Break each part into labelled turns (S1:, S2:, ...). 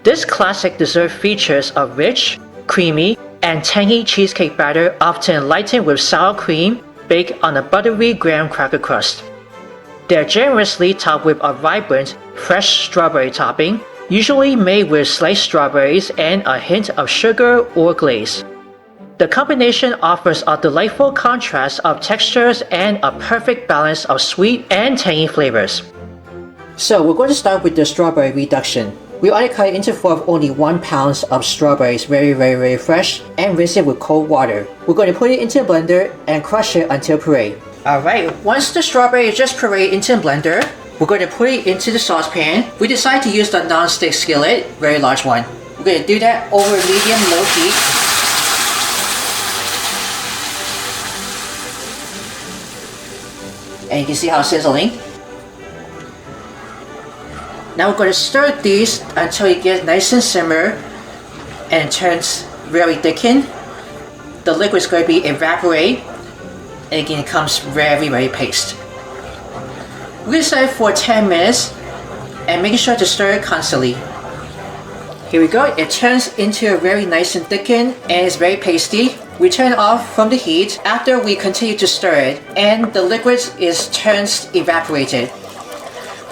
S1: This classic dessert features a rich, creamy, and tangy cheesecake batter often lightened with sour cream baked on a buttery graham cracker crust. They're generously topped with a vibrant, fresh strawberry topping, usually made with sliced strawberries and a hint of sugar or glaze. The combination offers a delightful contrast of textures and a perfect balance of sweet and tangy flavors. So we're going to start with the strawberry reduction. We only cut it into 4 of only 1 pound of strawberries, very fresh, and rinse it with cold water. We're going to put it into a blender and crush it until puree. Alright, once the strawberry is just pureed into a blender, we're going to put it into the saucepan. We decided to use the non-stick skillet, very large one. We're going to do that over medium-low heat. And you can see how it's sizzling. Now we're going to stir these until it gets nice and simmer and it turns very thickened. The liquid is going to be evaporate and again it becomes very paste. We're going to set it for 10 minutes and making sure to stir it constantly. Here we go, it turns into a very nice and thickened and it's very pasty. We turn it off from the heat after we continue to stir it and the liquid is turns evaporated.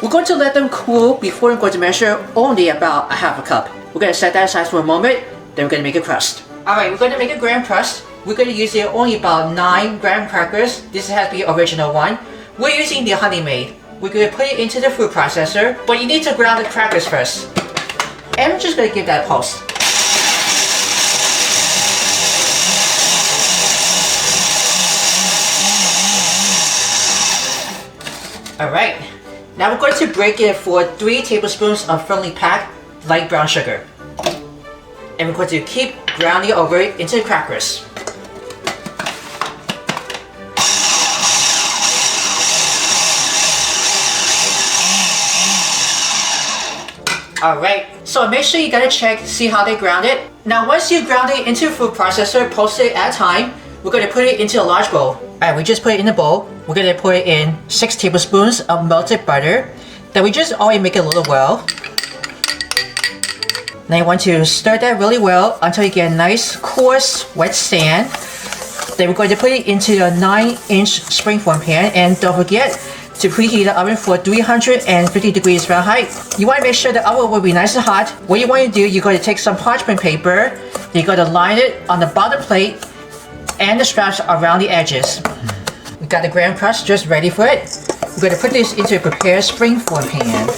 S1: We're going to let them cool before we're going to measure only about a half a cup. We're going to set that aside for a moment, then we're going to make a crust. Alright, we're going to make a graham crust. We're going to use here only about 9 graham crackers. This has to be the original one. We're using the Honey Maid. We're going to put it into the food processor, but you need to ground the crackers first. And we're just going to give that a pulse. Alright. Now we're going to break it for 3 tablespoons of firmly packed light brown sugar. And we're going to keep grounding over it into the crackers. Alright, so make sure you gotta check, see how they ground it. Now once you ground it into the food processor, pulse it at a time, we're going to put it into a large bowl. Alright, we just put it in the bowl. We're going to put it in 6 tablespoons of melted butter. Then we just always make it a little well. Now you want to stir that really well until you get a nice coarse wet sand. Then we're going to put it into a 9-inch springform pan and don't forget to preheat the oven for 350 degrees Fahrenheit. You want to make sure the oven will be nice and hot. What you want to do, you're going to take some parchment paper, you're going to line it on the bottom plate and the straps around the edges. We got the graham crust just ready for it. We're going to put this into a prepared springform pan.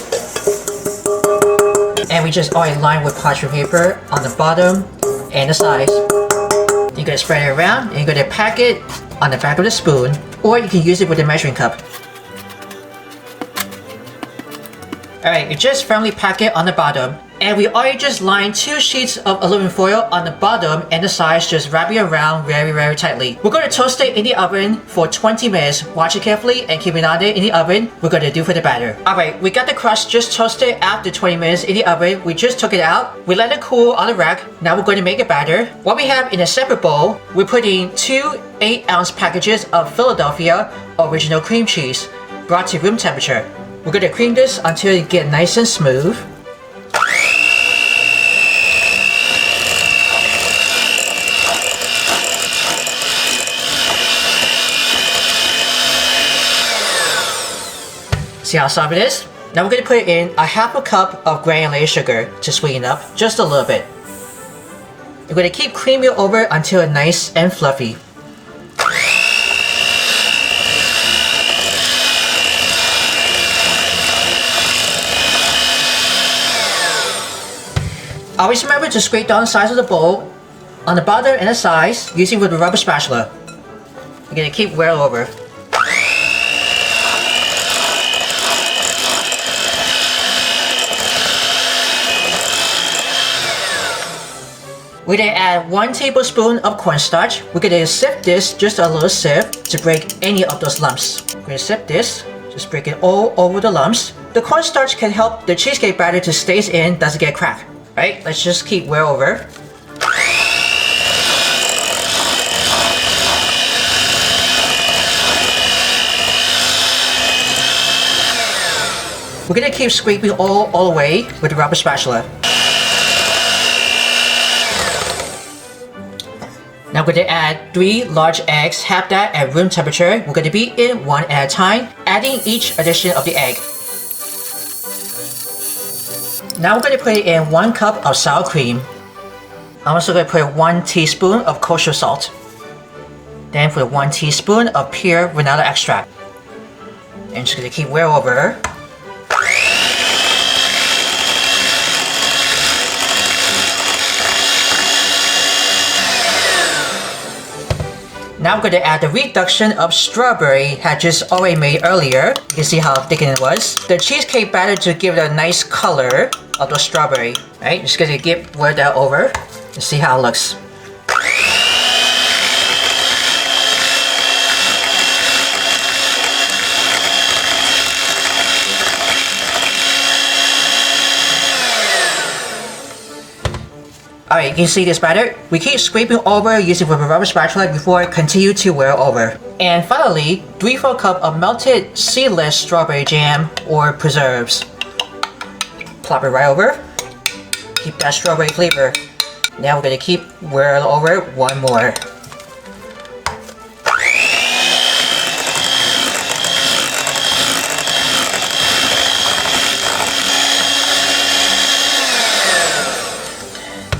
S1: And we just always line with parchment paper on the bottom and the sides. You're going to spread it around and you're going to pack it on the back of the spoon, or you can use it with a measuring cup. Alright, you just firmly pack it on the bottom. And we already just lined 2 sheets of aluminum foil on the bottom and the sides, just wrap it around very tightly. We're going to toast it in the oven for 20 minutes. Watch it carefully and keep it on there in the oven. We're going to do for the batter. Alright, we got the crust just toasted after 20 minutes in the oven. We just took it out. We let it cool on the rack. Now we're going to make a batter. What we have in a separate bowl, we're putting 2 8-ounce packages of Philadelphia original cream cheese, brought to room temperature. We're going to cream this until it gets nice and smooth. See how soft it is? Now we're going to put in a half a cup of granulated sugar to sweeten up just a little bit. We're going to keep creaming it over until it's nice and fluffy. Always remember to scrape down the sides of the bowl on the bottom and the sides using with a rubber spatula. You're going to keep well over. We're going to add 1 tablespoon of cornstarch. We're going to sift this, just a little sift, to break any of those lumps. We're going to sift this, just break it all over the lumps. The cornstarch can help the cheesecake batter to stay in, doesn't get cracked. Right, let's just keep well over. We're going to keep scraping all the way with the rubber spatula. I'm going to add 3 large eggs, half that at room temperature. We're going to beat in one at a time, adding each addition of the egg. Now we're going to put in 1 cup of sour cream. I'm also going to put 1 teaspoon of kosher salt. Then put 1 teaspoon of pure vanilla extract. And just going to keep whirl over. Now I'm going to add the reduction of strawberry had just already made earlier. You can see how thickened it was. The cheesecake batter to give it a nice color of the strawberry. Alright, just going to whirl that over and see how it looks. Alright, you can see this batter. We keep scraping over using with a rubber spatula before it continue to whirl over. And finally, 3/4 cup of melted seedless strawberry jam or preserves. Plop it right over. Keep that strawberry flavor. Now we're going to keep whirl over one more.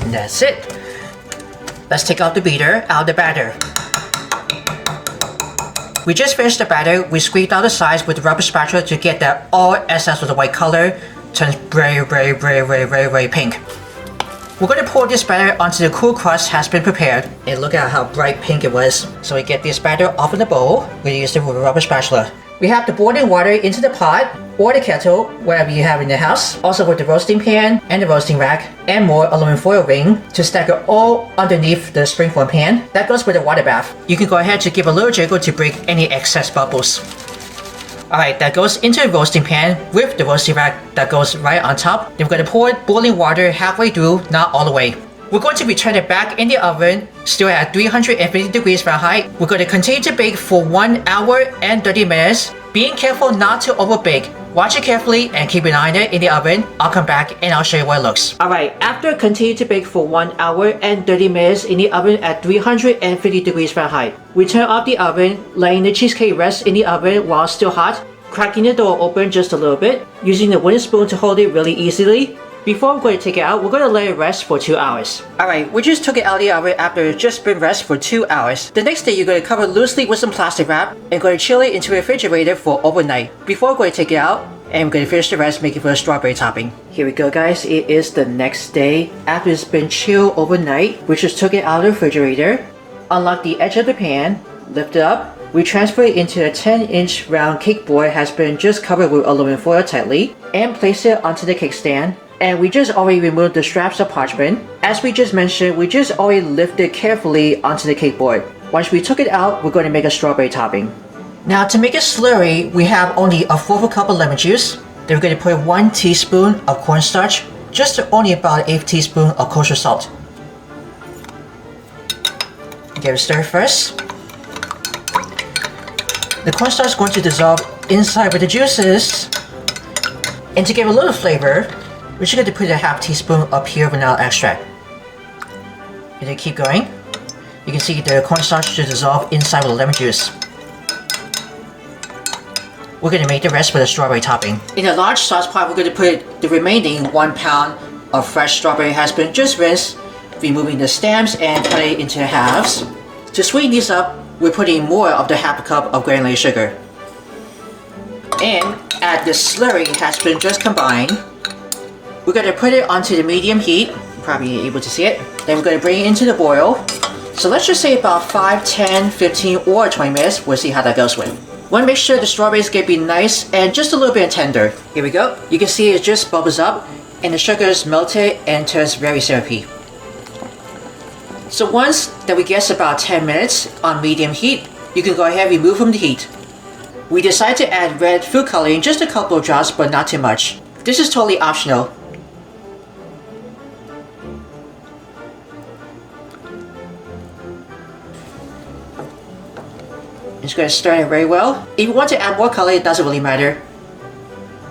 S1: And that's it. Let's take out the beater out of the batter. We just finished the batter. We squeezed out the sides with the rubber spatula to get that all excess of the white color turns very pink. We're going to pour this batter onto the cool crust has been prepared. And look at how bright pink it was. So we get this batter off in the bowl. We're going to use it with a rubber spatula. We have the boiling water into the pot or the kettle, whatever you have in the house. Also with the roasting pan and the roasting rack and more aluminum foil ring to stack it all underneath the springform pan. That goes with the water bath. You can go ahead to give a little jiggle to break any excess bubbles. Alright, that goes into the roasting pan with the roasting rack that goes right on top. Then we're going to pour boiling water halfway through, not all the way. We're going to return it back in the oven, still at 350 degrees Fahrenheit. We're going to continue to bake for 1 hour and 30 minutes, being careful not to overbake. Watch it carefully and keep an eye on it in the oven. I'll come back and I'll show you what it looks. Alright, after continue to bake for 1 hour and 30 minutes in the oven at 350 degrees Fahrenheit, we turn off the oven, letting the cheesecake rest in the oven while still hot, cracking the door open just a little bit, using the wooden spoon to hold it really easily. Before we're going to take it out, we're going to let it rest for 2 hours. Alright, we just took it out of the oven after it's just been rest for 2 hours. The next day, you're going to cover loosely with some plastic wrap and going to chill it into the refrigerator for overnight. Before we're going to take it out, and we're going to finish the rest making for a strawberry topping. Here we go guys, it is the next day after it's been chilled overnight. We just took it out of the refrigerator, unlock the edge of the pan, lift it up. We transfer it into a 10-inch round cake board has been just covered with aluminum foil tightly and place it onto the cake stand. And we just already removed the straps of parchment. As we just mentioned, we just already lifted carefully onto the cake board. Once we took it out, we're going to make a strawberry topping. Now to make it slurry, we have only a 1/4 cup of lemon juice. Then we're going to put 1 teaspoon of cornstarch, just only about 1/8 teaspoon of kosher salt. Give it a stir first. The cornstarch is going to dissolve inside with the juices. And to give a little flavor, we're just going to put a 1/2 teaspoon of pure vanilla extract. And then keep going. You can see the cornstarch should dissolve inside with the lemon juice. We're going to make the rest with a strawberry topping. In a large sauce pot, we're going to put the remaining 1 pound of fresh strawberry has been just rinsed, removing the stems and cut it into halves. To sweeten these up, we're putting more of the 1/2 cup of granulated sugar. And as the slurry has been just combined, we're going to put it onto the medium heat. You're probably able to see it. Then we're going to bring it into the boil. So let's just say about 5, 10, 15, or 20 minutes. We'll see how that goes with. Want to make sure the strawberries get be nice and just a little bit tender. Here we go. You can see it just bubbles up and the sugar is melted and turns very syrupy. So once that we get about 10 minutes on medium heat, you can go ahead and remove from the heat. We decided to add red food coloring, just a couple of drops but not too much. This is totally optional. Just going to stir it very well. If you want to add more color, it doesn't really matter.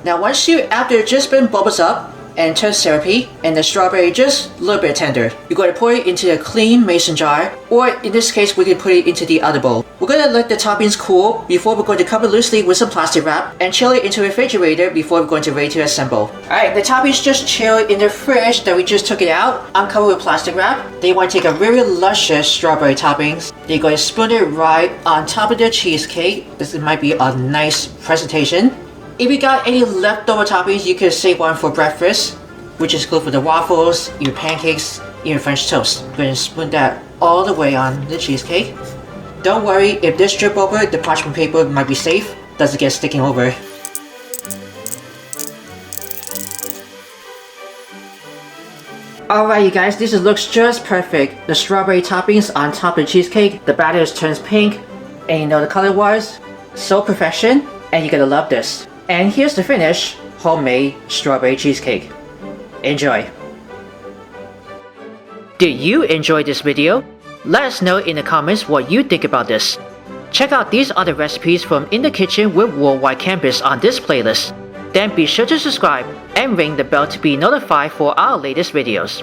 S1: Now after it's just been bubbles up, and turn syrupy, and the strawberry just a little bit tender. You're going to pour it into a clean mason jar, or in this case, we can put it into the other bowl. We're going to let the toppings cool before we're going to cover loosely with some plastic wrap and chill it into the refrigerator before we're going to ready to assemble. Alright, the toppings just chill in the fridge that we just took it out, uncover with plastic wrap. Then you want to take a very luscious strawberry toppings. Then you're going to spoon it right on top of the cheesecake. This might be a nice presentation. If you got any leftover toppings, you can save one for breakfast, which is good for the waffles, your pancakes, your French toast. Go ahead and spoon that all the way on the cheesecake. Don't worry, if this drip over, the parchment paper might be safe. Doesn't get sticking over. Alright you guys, this looks just perfect. The strawberry toppings on top of the cheesecake, the batter turns pink, and you know the color was so perfection, and you're gonna love this. And here's the finish, homemade strawberry cheesecake. Enjoy! Did you enjoy this video? Let us know in the comments what you think about this. Check out these other recipes from In the Kitchen with Worldwide Campus on this playlist. Then be sure to subscribe and ring the bell to be notified for our latest videos.